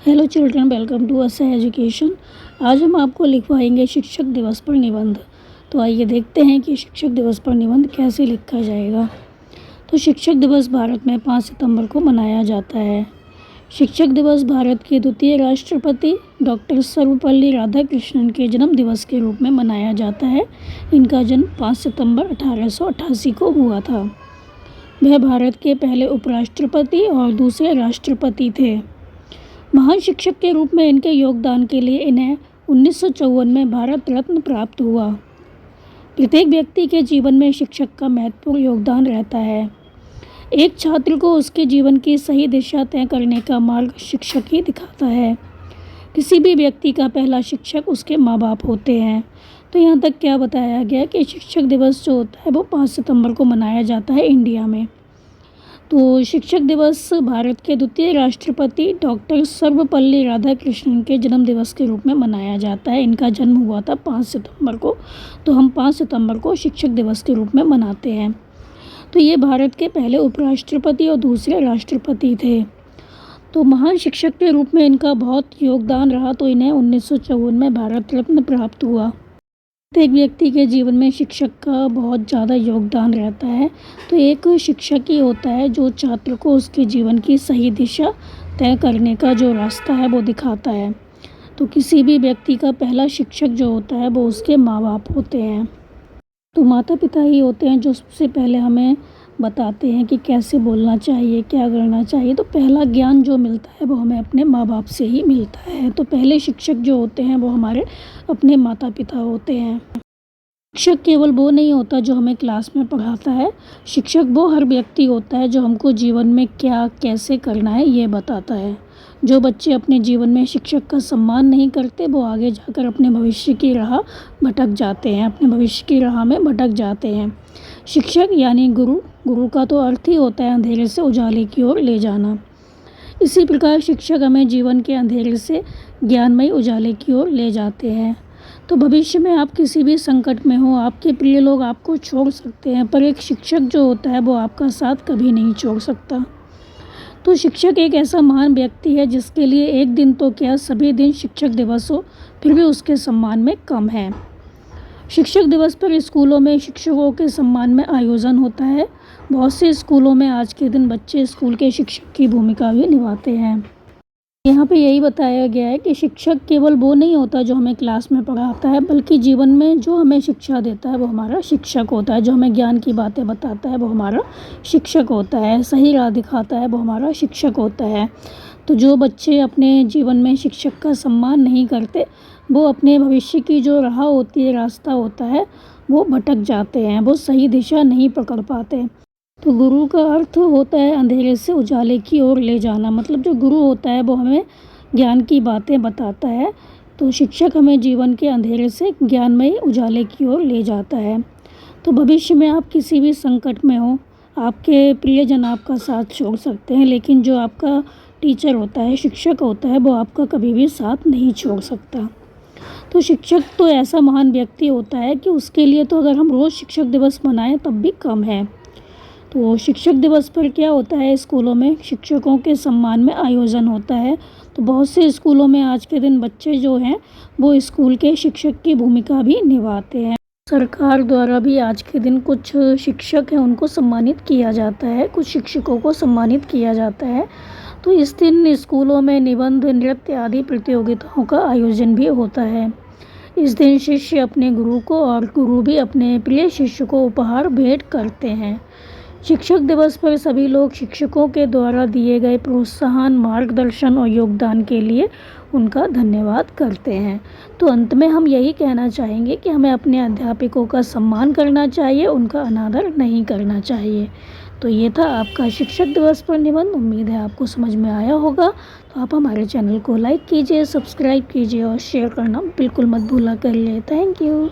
Hello children, welcome to असा education. आज हम आपको लिखवाएंगे शिक्षक दिवस पर निबंध। तो आइए देखते हैं कि शिक्षक दिवस पर निबंध कैसे लिखा जाएगा। तो शिक्षक दिवस भारत में 5 सितंबर को मनाया जाता है। शिक्षक दिवस भारत के द्वितीय राष्ट्रपति डॉक्टर सर्वपल्ली राधाकृष्णन के जन्म दिवस के रूप में मनाया जाता है। इनका जन्म 5 सितंबर 1888 को हुआ था। वह भारत के पहले उपराष्ट्रपति और दूसरे राष्ट्रपति थे। महान शिक्षक के रूप में इनके योगदान के लिए इन्हें 1954 में भारत रत्न प्राप्त हुआ। प्रत्येक व्यक्ति के जीवन में शिक्षक का महत्वपूर्ण योगदान रहता है। एक छात्र को उसके जीवन की सही दिशा तय करने का मार्ग शिक्षक ही दिखाता है। किसी भी व्यक्ति का पहला शिक्षक उसके माँ बाप होते हैं। तो यहाँ तक क्या बताया गया कि शिक्षक दिवस जो होता है वो 5 सितंबर को मनाया जाता है इंडिया में। तो शिक्षक दिवस भारत के द्वितीय राष्ट्रपति डॉक्टर सर्वपल्ली राधाकृष्णन के जन्म दिवस के रूप में मनाया जाता है। इनका जन्म हुआ था 5 सितंबर को, तो हम 5 सितंबर को शिक्षक दिवस के रूप में मनाते हैं। तो ये भारत के पहले उपराष्ट्रपति और दूसरे राष्ट्रपति थे। तो महान शिक्षक के रूप में इनका बहुत योगदान रहा, तो इन्हें 1954 में भारत रत्न प्राप्त हुआ। प्रत्येक व्यक्ति के जीवन में शिक्षक का बहुत ज़्यादा योगदान रहता है। तो एक शिक्षक ही होता है जो छात्र को उसके जीवन की सही दिशा तय करने का जो रास्ता है वो दिखाता है। तो किसी भी व्यक्ति का पहला शिक्षक जो होता है वो उसके माँ बाप होते हैं। तो माता पिता ही होते हैं जो सबसे पहले हमें बताते हैं कि कैसे बोलना चाहिए, क्या करना चाहिए। तो पहला ज्ञान जो मिलता है वो हमें अपने माँ बाप से ही मिलता है। तो पहले शिक्षक जो होते हैं वो हमारे अपने माता पिता होते हैं। शिक्षक केवल वो नहीं होता जो हमें क्लास में पढ़ाता है। शिक्षक वो हर व्यक्ति होता है जो हमको जीवन में क्या कैसे करना है ये बताता है। जो बच्चे अपने जीवन में शिक्षक का सम्मान नहीं करते वो आगे जाकर अपने भविष्य की राह भटक जाते हैं, अपने भविष्य की राह में भटक जाते हैं। शिक्षक यानी गुरु का तो अर्थ ही होता है अंधेरे से उजाले की ओर ले जाना। इसी प्रकार शिक्षक हमें जीवन के अंधेरे से ज्ञानमयी उजाले की ओर ले जाते हैं। तो भविष्य में आप किसी भी संकट में हो, आपके प्रिय लोग आपको छोड़ सकते हैं, पर एक शिक्षक जो होता है वो आपका साथ कभी नहीं छोड़ सकता। तो शिक्षक एक ऐसा महान व्यक्ति है जिसके लिए एक दिन तो क्या सभी दिन शिक्षक दिवस हो फिर भी उसके सम्मान में कम है। शिक्षक दिवस पर स्कूलों में शिक्षकों के सम्मान में आयोजन होता है। बहुत से स्कूलों में आज के दिन बच्चे स्कूल के शिक्षक की भूमिका भी निभाते हैं। यहाँ पे यही बताया गया है कि शिक्षक केवल वो नहीं होता जो हमें क्लास में पढ़ाता है, बल्कि जीवन में जो हमें शिक्षा देता है वो हमारा शिक्षक होता है। जो हमें ज्ञान की बातें बताता है वो हमारा शिक्षक होता है। सही राह दिखाता है वो हमारा शिक्षक होता है। तो जो बच्चे अपने जीवन में शिक्षक का सम्मान नहीं करते वो अपने भविष्य की जो राह होती है, रास्ता होता है, वो भटक जाते हैं, वो सही दिशा नहीं पकड़ पाते। तो गुरु का अर्थ होता है अंधेरे से उजाले की ओर ले जाना। मतलब जो गुरु होता है वो हमें ज्ञान की बातें बताता है। तो शिक्षक हमें जीवन के अंधेरे से ज्ञानमयी उजाले की ओर ले जाता है। तो भविष्य में आप किसी भी संकट में हो, आपके प्रियजन आपका साथ छोड़ सकते हैं, लेकिन जो आपका टीचर होता है, शिक्षक होता है, वो आपका कभी भी साथ नहीं छोड़ सकता। तो शिक्षक तो ऐसा महान व्यक्ति होता है कि उसके लिए तो अगर हम रोज़ शिक्षक दिवस मनाएं तब भी कम है। तो शिक्षक दिवस पर क्या होता है, स्कूलों में शिक्षकों के सम्मान में आयोजन होता है। तो बहुत से स्कूलों में आज के दिन बच्चे जो हैं वो स्कूल के शिक्षक की भूमिका भी निभाते हैं। सरकार द्वारा भी आज के दिन कुछ शिक्षक हैं उनको सम्मानित किया जाता है, कुछ शिक्षकों को सम्मानित किया जाता है। तो इस दिन स्कूलों में निबंध, नृत्य आदि प्रतियोगिताओं का आयोजन भी होता है। इस दिन शिष्य अपने गुरु को और गुरु भी अपने प्रिय शिष्य को उपहार भेंट करते हैं। शिक्षक दिवस पर सभी लोग शिक्षकों के द्वारा दिए गए प्रोत्साहन, मार्गदर्शन और योगदान के लिए उनका धन्यवाद करते हैं। तो अंत में हम यही कहना चाहेंगे कि हमें अपने अध्यापकों का सम्मान करना चाहिए, उनका अनादर नहीं करना चाहिए। तो ये था आपका शिक्षक दिवस पर निबंध। उम्मीद है आपको समझ में आया होगा। तो आप हमारे चैनल को लाइक कीजिए, सब्सक्राइब कीजिए और शेयर करना बिल्कुल मत भूला करिए। Thank you.